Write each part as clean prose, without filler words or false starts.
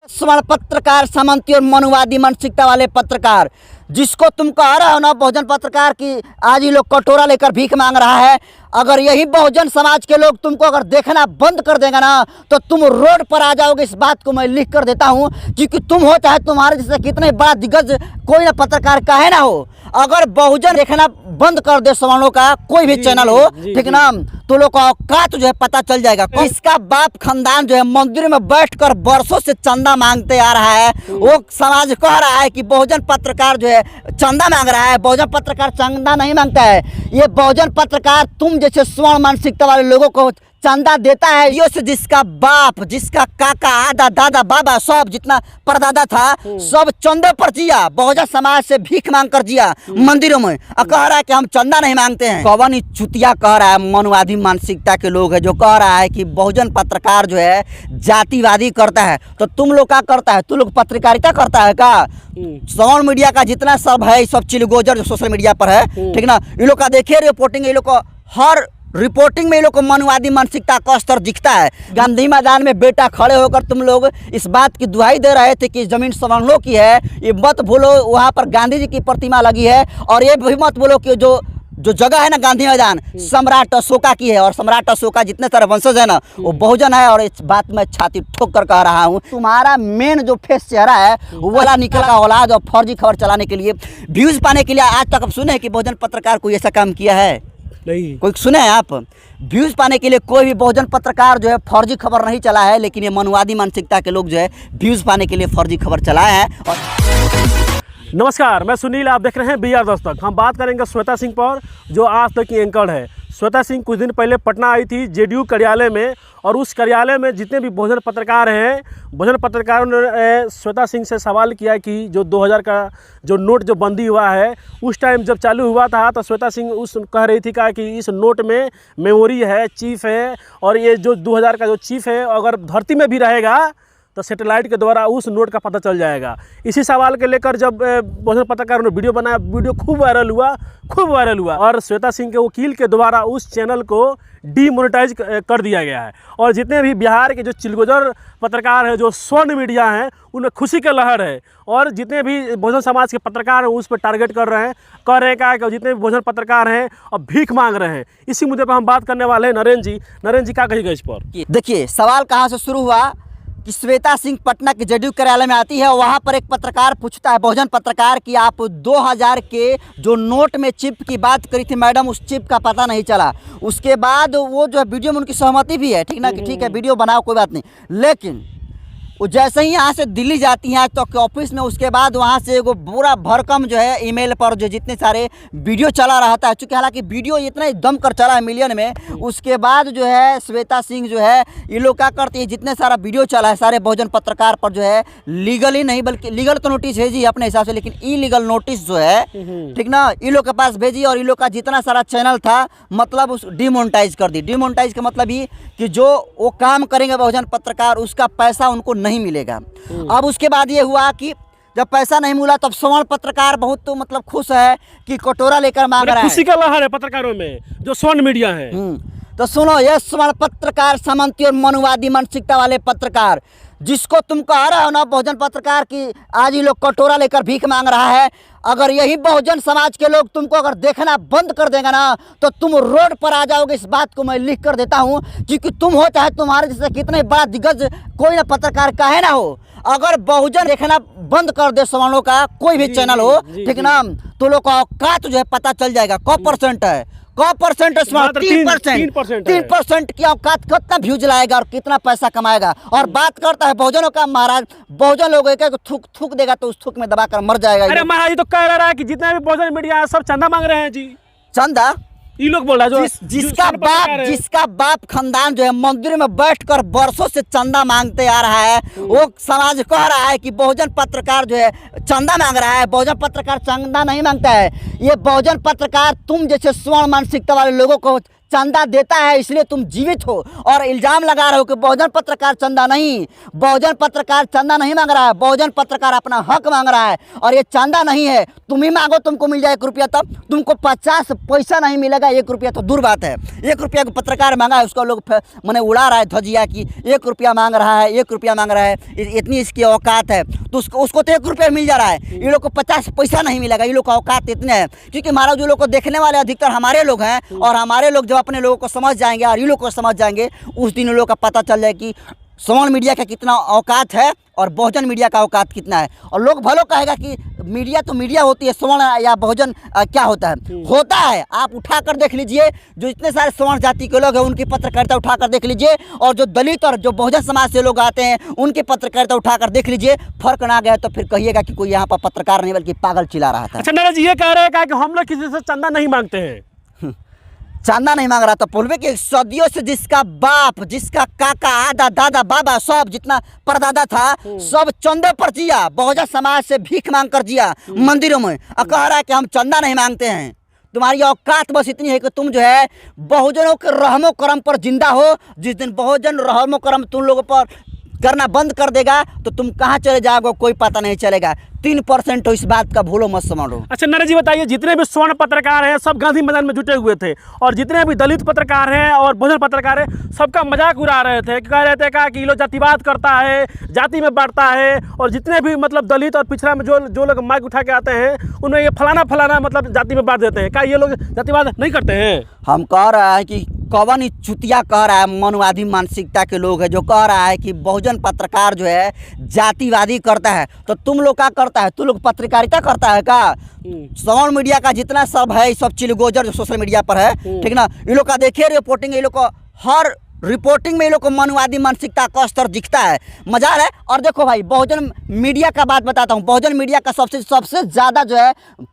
स्वर्ण पत्रकार, सामंती और मनुवादी मानसिकता वाले पत्रकार, जिसको तुम कह रहे हो ना बहुजन पत्रकार की आज ये लोग कटोरा लेकर भीख मांग रहा है। अगर यही बहुजन समाज के लोग तुमको अगर देखना बंद कर देगा ना तो तुम रोड पर आ जाओगे। इस बात को मैं लिख कर देता हूं, क्योंकि तुम हो चाहे तुम्हारे जैसे कितने बड़ा दिग्गज कोई ना पत्रकार काहे ना हो, अगर बहुजन देखना बंद कर दे सवर्णों का कोई भी चैनल हो, ठीक ना, तो लोग का औकात जो है पता चल जाएगा। इसका बाप खानदान जो है मंदिर में बैठकर बरसों से चंदा मांगते आ रहा है। वो समाज कह रहा है कि बहुजन पत्रकार जो है चंदा मांग रहा है। बहुजन पत्रकार चंदा नहीं मांगता है। ये बहुजन पत्रकार तुम जैसे स्वर्ण मानसिकता वाले लोगों को चंदा देता है। यो से जिसका बाप, जिसका काका, आदा, दादा, बाबा, सब जितना परदादा था सब चंदे पर जिया, बहुजन समाज से भीख मांग कर जिया मंदिरों में। कह रहा है कि हम चंदा नहीं मांगते हैं। कौन चुतिया कह रहा है, मनुवादी मानसिकता के लोग है जो कह रहा है कि बहुजन पत्रकार जो है जातिवादी करता है। तो तुम लोग क्या करता है? तुम लोग पत्रकारिता करता है का? साउंड मीडिया का जितना सब है, सब चिलगोजर जो सोशल मीडिया पर है, ठीक ना, ये लोग का देखिए रिपोर्टिंग, ये लोग को हर रिपोर्टिंग में ये लोग को मनुवादी मानसिकता का स्तर दिखता है। गांधी मैदान में बेटा खड़े होकर तुम लोग इस बात की दुहाई दे रहे थे कि जमीन सवर्णों की है। ये मत भूलो वहाँ पर गांधी जी की प्रतिमा लगी है, और ये भी मत बोलो कि जो जगह है ना गांधी मैदान सम्राट अशोका की है, और सम्राट अशोका जितने सारे वंशज है ना वो बहुजन है। और इस बात में छाती ठोक कर कह रहा हूँ, तुम्हारा मेन जो फेस चेहरा है वो वाला निकल का औलाद और फर्जी खबर चलाने के लिए, व्यूज पाने के लिए आज तक आप सुने कि बहुजन पत्रकार कोई ऐसा काम किया है? नहीं। कोई सुने हैं आप? व्यूज पाने के लिए कोई भी बहुजन पत्रकार जो है फर्जी खबर नहीं चला है, लेकिन ये मनुवादी मानसिकता के लोग जो है व्यूज पाने के लिए फर्जी खबर चलाए हैं। और नमस्कार, मैं सुनील, आप देख रहे हैं BR दस्तक। हम बात करेंगे श्वेता सिंह पर, जो आज तक की एंकर है। श्वेता सिंह कुछ दिन पहले पटना आई थी JDU कार्यालय में, और उस कार्यालय में जितने भी बहुजन पत्रकार हैं, बहुजन पत्रकारों ने श्वेता सिंह से सवाल किया कि जो 2000 का जो नोट जो बंदी हुआ है उस टाइम जब चालू हुआ था, तो श्वेता सिंह उस कह रही थी कि इस नोट में मेमोरी है, चिप है, और ये जो 2000 का जो चिप है अगर धरती में भी रहेगा तो सैटेलाइट के द्वारा उस नोट का पता चल जाएगा। इसी सवाल के लेकर जब बहुजन पत्रकारों ने वीडियो बनाया, वीडियो खूब वायरल हुआ, और श्वेता सिंह के वकील के द्वारा उस चैनल को डीमोनेटाइज कर दिया गया है। और जितने भी बिहार के जो चिलगोजर पत्रकार हैं, जो स्वर्ण मीडिया हैं, उनमें खुशी का लहर है। और जितने भी बहुजन समाज के पत्रकार हैं उस पर टारगेट कर रहे हैं, कह रहे हैं कि जितने भी बहुजन पत्रकार हैं अब भीख मांग रहे हैं। इसी मुद्दे पर हम बात करने वाले हैं। नरेंद्र जी क्या कहिएगा इस पर? देखिए, सवाल कहाँ से शुरू हुआ कि श्वेता सिंह पटना के JDU कार्यालय में आती है। वहाँ पर एक पत्रकार पूछता है, बहुजन पत्रकार, कि आप 2000 के जो नोट में चिप की बात करी थी मैडम, उस चिप का पता नहीं चला। उसके बाद वो जो है वीडियो में उनकी सहमति भी है, ठीक ना, कि ठीक है वीडियो बनाओ, कोई बात नहीं। लेकिन वो जैसे ही यहाँ से दिल्ली जाती हैं तो ऑफिस में, उसके बाद वहाँ से वो पूरा भरकम जो है ईमेल पर जो जितने सारे वीडियो चला रहता है, चूँकि हालांकि वीडियो इतना ही दम कर चला है मिलियन में। उसके बाद जो है श्वेता सिंह जो है ये लोग क्या करती है, जितने सारा वीडियो चला है सारे बहुजन पत्रकार पर जो है लीगली नहीं बल्कि लीगल तो नोटिस भेजी अपने हिसाब से, लेकिन इलीगल नोटिस जो है, ठीक ना, इन लोग के पास भेजी। और इन लोग का जितना सारा चैनल था मतलब उस डिमोनेटाइज कर दी। डिमोनेटाइज का मतलब ही कि जो वो काम करेंगे बहुजन पत्रकार उसका पैसा उनको नहीं मिलेगा। अब उसके बाद ये हुआ कि जब पैसा नहीं मिला तब स्वर्ण पत्रकार बहुत तो मतलब खुश है कि कटोरा लेकर मांग रहा है। खुशी का लहर है पत्रकारों में जो स्वर्ण मीडिया है। तो सुनो, ये स्वर्ण पत्रकार, सामंती और मनुवादी मानसिकता वाले पत्रकार, जिसको तुम कह रहे हो ना बहुजन पत्रकार की आज ये लोग कटोरा लेकर भीख मांग रहा है। अगर यही बहुजन समाज के लोग तुमको अगर देखना बंद कर देगा ना तो तुम रोड पर आ जाओगे। इस बात को मैं लिख कर देता हूँ, क्योंकि तुम हो चाहे तुम्हारे जैसे कितने बड़ा दिग्गज कोई ना पत्रकार काहे ना हो, अगर बहुजन देखना बंद कर दे सवर्णों का कोई भी चैनल हो, ठीक ना, तो लोग का औकात जो है पता चल जाएगा। %% है 3% की औकात कितना व्यूज लाएगा और कितना पैसा कमाएगा। और बात करता है बहुजनों का, महाराज बहुजन लोग एक थूक देगा तो उस थूक में दबाकर मर जाएगा। अरे महाराज जी तो कह रहा है कि जितने भी बहुजन मीडिया है सब चंदा मांग रहे हैं जी। चंदा ये लोग बोल रहा है जिसका बाप खानदान जो है मंदिर में बैठकर बरसों से चंदा मांगते आ रहा है। वो समाज कह रहा है कि बहुजन पत्रकार जो है चंदा मांग रहा है। बहुजन पत्रकार चंदा नहीं मांगता है। ये बहुजन पत्रकार तुम जैसे स्वर्ण मानसिकता वाले लोगों को चंदा देता है इसलिए तुम जीवित हो, और इल्जाम लगा रहे हो कि बहुजन पत्रकार चंदा नहीं, बहुजन पत्रकार चंदा नहीं मांग रहा है, बहुजन पत्रकार अपना हक मांग रहा है। और ये चंदा नहीं है, तुम ही मांगो तुमको मिल जाए 1 रुपया, तब तुमको 50 पैसा नहीं मिलेगा। 1 रुपया तो दूर बात है, 1 रुपया को पत्रकार मांगा है, उसका लोग मैंने उड़ा रहा है ध्वजिया कि 1 रुपया मांग रहा है, 1 रुपया मांग रहा है, इतनी इसकी औकात है। तो उसको तो 1 रुपया मिल जा रहा है, ये लोग को 50 पैसा नहीं मिलेगा। ये लोग का औकात इतने है, क्योंकि हमारा जो लोग को देखने वाले अधिकतर हमारे लोग हैं, और हमारे लोग जब अपने लोगों को समझ जाएंगे और ये लोग को समझ जाएंगे, उस दिन लोग का पता चल जाए कि श्रवण मीडिया का कितना औकात है और बहुजन मीडिया का औकात कितना है। और लोग भलो कहेगा कि मीडिया तो मीडिया होती है, श्रवण या बहुजन क्या होता है? होता है। आप उठा कर देख लीजिए, जो इतने सारे श्रवण जाति के लोग हैं उनकी पत्रकारिता उठा कर देख लीजिए, और जो दलित और जो बहुजन समाज से लोग आते हैं उनकी पत्रकारिता उठा कर देख लीजिए। फर्क ना गया तो फिर कहिएगा कि कोई यहाँ पर पत्रकार नहीं बल्कि पागल चिल्ला रहा था। अच्छा नरेश जी, ये कह रहे हैं कि हम लोग किसी से चंदा नहीं मांगते हैं। चंदा नहीं मांग रहा था, बोलबे कि सदियों से जिसका बाप, जिसका काका, आदा, दादा, बाबा, सब जितना परदादा था, सब चंदे पर जिया, बहुजन समाज से भीख मांग कर जिया मंदिरों में। और कह रहा है कि हम चंदा नहीं मांगते हैं। तुम्हारी औकात बस इतनी है कि तुम जो है बहुजनों के रहमो करम पर जिंदा हो। जिस दिन बहुजन रहमो करम तुम लोगों पर करना बंद कर देगा तो तुम कहाँ चले जाओगे कोई पता नहीं चलेगा। 3% तो इस बात का भूलो मत समझो। अच्छा नरेश जी बताइए, जितने भी स्वर्ण पत्रकार हैं सब गांधी मैदान में जुटे हुए थे, और जितने भी दलित पत्रकार हैं और बहुजन पत्रकार हैं सबका मजाक उड़ा रहे थे, कह रहे थे कि ये लोग जातिवाद करता है, जाति में बांटता है, और जितने भी मतलब दलित और पिछड़ा में जो लोग माइक उठा के आते हैं उनमें ये फलाना मतलब जाति में बांट देते हैं। क्या ये लोग जातिवाद नहीं करते हैं? हम कह रहे हैं कि कौन ही चुतिया कह रहा है, मनवादी मानसिकता के लोग है जो कह रहा है कि बहुजन पत्रकार जो है जातिवादी करता है। तो तुम लोग क्या करता है? तुम लोग पत्रकारिता करता है क्या? श्रवण मीडिया का जितना सब है, सब चिलगोजर जो सोशल मीडिया पर है, ठीक ना, ये लोग का देखिए रिपोर्टिंग, ये लोग को हर रिपोर्टिंग में ये लोग को मनवादी मानसिकता का स्तर दिखता है। मजाल है। और देखो भाई, बहुजन मीडिया का बात बताता हूँ, बहुजन मीडिया का सबसे ज़्यादा जो है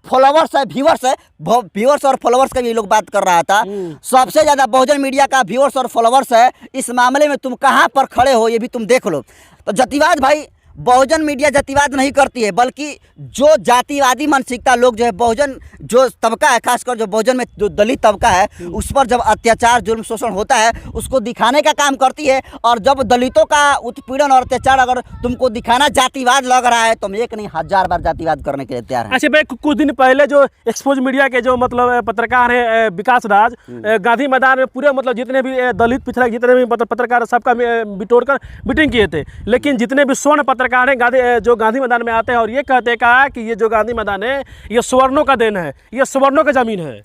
फॉलोवर्स है, व्यूअर्स और फॉलोवर्स का ये लोग बात कर रहा था। सबसे ज़्यादा बहुजन मीडिया का व्यूअर्स और फॉलोवर्स है। इस मामले में तुम कहाँ पर खड़े हो ये भी तुम देख लो। तो जातिवाद भाई, बहुजन मीडिया जातिवाद नहीं करती है, बल्कि जो जातिवादी मानसिकता लोग जो है, बहुजन जो तबका है, खासकर जो बहुजन में जो दलित तबका है, उस पर जब अत्याचार जुल्म शोषण होता है उसको दिखाने का काम करती है। और जब दलितों का उत्पीड़न और अत्याचार अगर तुमको दिखाना जातिवाद लग रहा है, तुम एक नहीं 1000 बार जातिवाद करने के लिए तैयार है। अच्छा भाई, कुछ दिन पहले जो एक्सपोज मीडिया के जो मतलब पत्रकार हैं विकास राज, गांधी मैदान में पूरे मतलब जितने भी दलित पिछड़ा जितने भी पत्रकार सबका बिटोर कर मीटिंग किए थे, लेकिन जितने भी स्वर्ण पत्रकार हैं जो गांधी मैदान में आते हैं और ये कहते हैं कि ये जो गांधी मैदान है ये स्वर्णों का देन है, ये स्वर्णों का जमीन है।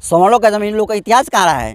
स्वर्णों का जमीन लोग का इतिहास कहाँ रहा है?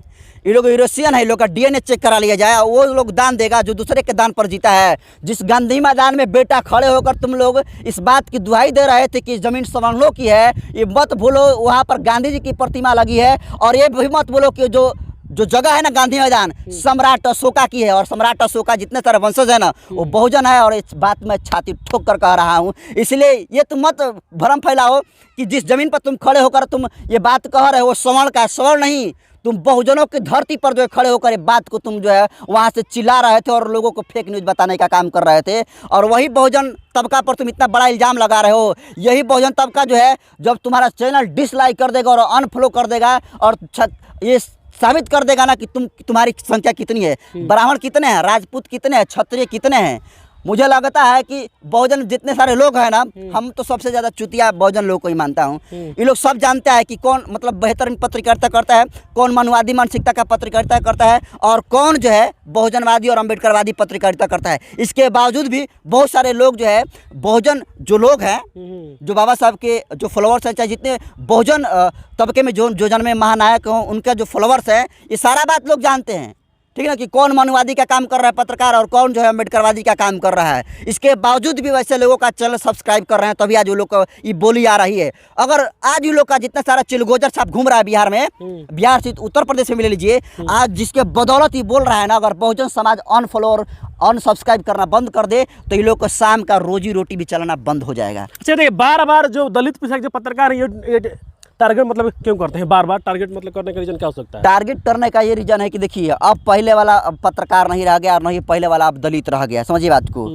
ये लोग यूरोसियन है, लोग का डीएनए चेक करा लिया जाए, वो लोग दान देगा जो दूसरे के दान पर जीता है। जिस गांधी मैदान में बेटा खड़े होकर तुम लोग इस बात की दुहाई दे रहे थे कि जमीन सवर्णों की है, ये मत भूलो वहाँ पर गांधी जी की प्रतिमा लगी है। और ये भी मत बोलो कि जो जगह है ना गांधी मैदान, सम्राट अशोका की है, और सम्राट अशोका जितने सारे वंशज है ना वो बहुजन है। और इस बात में छाती ठोक कर कह रहा हूँ, इसलिए ये तुम मत भ्रम फैलाओ कि जिस जमीन पर तुम खड़े होकर तुम ये बात कह रहे हो वो स्वर्ण का, स्वर्ण नहीं, तुम बहुजनों की धरती पर जो है खड़े होकर ये बात को तुम जो है वहाँ से चिल्ला रहे थे और लोगों को फेक न्यूज़ बताने का काम कर रहे थे। और वही बहुजन तबका पर तुम इतना बड़ा इल्ज़ाम लगा रहे हो। यही बहुजन तबका जो है जब तुम्हारा चैनल डिसलाइक कर देगा और अनफॉलो कर देगा और ये साबित कर देगा ना कि तुम्हारी संख्या कितनी है, ब्राह्मण कितने हैं, राजपूत कितने हैं, क्षत्रिय कितने हैं। मुझे लगता है कि बहुजन जितने सारे लोग हैं ना, हम तो सबसे ज़्यादा चुतिया बहुजन लोग को ही मानता हूँ। ये लोग सब जानते हैं कि कौन मतलब बेहतरीन पत्रकारिता करता है, कौन मनवादी मानसिकता का पत्रकारिता करता है, और कौन जो है बहुजनवादी और अम्बेडकरवादी पत्रकारिता करता है। इसके बावजूद भी बहुत सारे लोग जो है बहुजन जो लोग हैं, जो बाबा साहब के जो फॉलोअर्स हैं, चाहे जितने बहुजन तबके में जो जन्मे महानायक हों, उनके जो फॉलोअर्स हैं, ये सारा बात लोग जानते हैं, ठीक है ना, कि कौन मनवादी का काम कर रहा है पत्रकार और कौन जो है अम्बेडकरवादी का काम कर रहा है। इसके बावजूद भी वैसे लोगों का चैनल सब्सक्राइब कर रहे हैं, तभी आज वो लोग को ये बोली आ रही है। अगर आज ये लोग का जितना सारा चिलगोजर छाप घूम रहा है बिहार में, बिहार से उत्तर प्रदेश में ले लीजिए, आज जिसके बदौलत ही बोल रहा है ना, अगर बहुजन समाज अनफॉलो और अनसब्सक्राइब करना बंद कर दे तो ये लोग को शाम का रोजी रोटी भी चलाना बंद हो जाएगा। अच्छा देखिए, बार जो दलित पिछड़ा जो पत्रकार है ये टारगेट मतलब क्यों करते हैं? बार टारगेट मतलब करने का रीजन क्या हो सकता है? टारगेट करने का ये रीजन है कि देखिए, अब पहले वाला पत्रकार नहीं रह गया और नहीं पहले वाला अब दलित रह गया। समझिए बात को।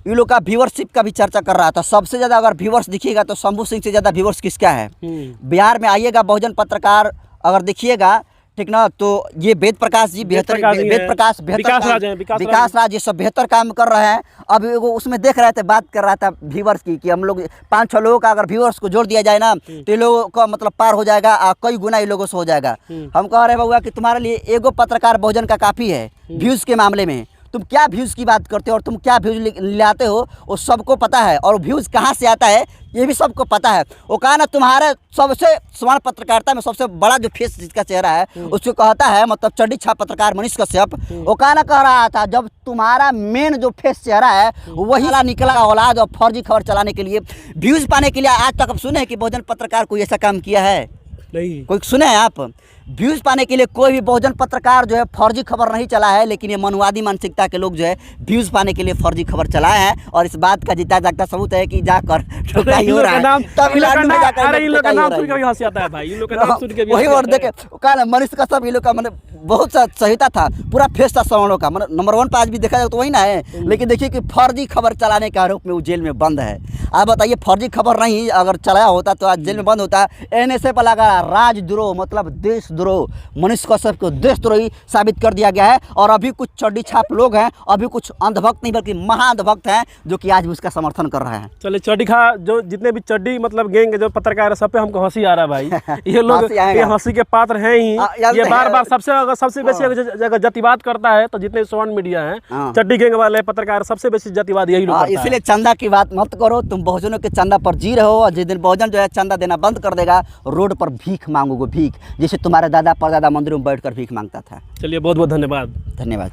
ये लोग का व्यूअरशिप का भी चर्चा कर रहा था। सबसे ज़्यादा अगर व्यूअर्स दिखिएगा तो शंभू सिंह से ज़्यादा व्यूअर्स किसका है? बिहार में आइएगा, बहुजन पत्रकार अगर देखिएगा, ठीक ना। तो ये वेद प्रकाश जी बेहतर, प्रकाश जी वेद हैं, प्रकाश बेहतर विकास काम- राज हैं, विकास राज, ये सब बेहतर काम कर रहे हैं। अब वो उसमें देख रहे थे, बात कर रहा था व्यूवर्स की कि हम लोग 5-6 लोगों का अगर व्यूवर्स को जोड़ दिया जाए ना तो ये लोगों का मतलब पार हो जाएगा, कई गुना ये लोगों से हो जाएगा। हम कह रहे हैं बउआ कि तुम्हारे लिए एगो पत्रकार बहुजन का काफ़ी है व्यूज़ के मामले में। तुम क्या व्यूज़ की बात करते हो और तुम क्या व्यूज़ लाते हो वो सबको पता है, और व्यूज़ कहाँ से आता है ये भी सबको पता है। वो कहा ना तुम्हारे सबसे समान पत्रकारिता में सबसे बड़ा जो फेस जिसका चेहरा है उसको कहता है मतलब चड्डी छाप पत्रकार मनीष कश्यप। वो कहा ना कह रहा था जब तुम्हारा मेन जो फेस चेहरा है वही वाला निकला औलाद और फर्जी खबर चलाने के लिए, व्यूज़ पाने के लिए। आज तक अब सुने हैं कि बहुजन पत्रकार कोई ऐसा काम किया है? नहीं। कोई सुने हैं आप? व्यूज़ पाने के लिए कोई भी बहुजन पत्रकार जो है फर्जी खबर नहीं चला है, लेकिन ये मनुवादी मानसिकता के लोग जो है व्यूज़ पाने के लिए फर्जी खबर चलाए हैं। और इस बात का जीता जागता सबूत है कि जाकर ठुकाई हो रहा है तमिलनाडु में जाकर। अरे इन लोग का नाम सुन के भी हंसी आता है भाई, इन लोग का नाम सुन के भी वही हंसी और आता है। देखे कहा मनीष कश्यप ये लोग का मतलब बहुत सा सहिता था, पूरा फेस था सवर्णों का, मतलब नंबर 1 पे आज भी देखा जाए तो वही ना है। लेकिन देखिए कि फर्जी खबर चलाने के आरोप में वो जेल में बंद है। आप बताइए फर्जी खबर नहीं अगर चलाया होता तो आज जेल में बंद होता। एनएसए पर लगा राजद्रोह मतलब देशद्रोह, मनीष कश्यप को देशद्रोही साबित कर दिया गया है। और अभी कुछ चड्डी छाप लोग हैं, अभी कुछ अंधभक्त नहीं बल्कि महाअंधभक्त हैं जो कि आज भी उसका समर्थन कर रहे हैं। चलिए चड्डी खा जो जितने भी चड्डी मतलब गैंग जो पत्रकार है सब पे हमको हंसी आ रहा है भाई। ये लोग हंसी आएगा। ये हंसी के पात्र हैं ही। याद ये है। बार बार सबसे बेसी अगर जातिवाद करता है तो जितने सोशल मीडिया है हाँ। चड्डी गैंग वाले पत्रकार सबसे बेसी जातिवाद यही लोग करता है। इसलिए चंदा की बात मत करो, तुम बहुजनों के चंदा पर जी रहे हो। और जिस दिन बहुजन जो है चंदा देना बंद कर देगा रोड पर भीख मांगोगे, भीख, जैसे तुम्हारे दादा परदादा मंदिरों में बैठकर भीख मांगता था। चलिए बहुत बहुत धन्यवाद। धन्यवाद।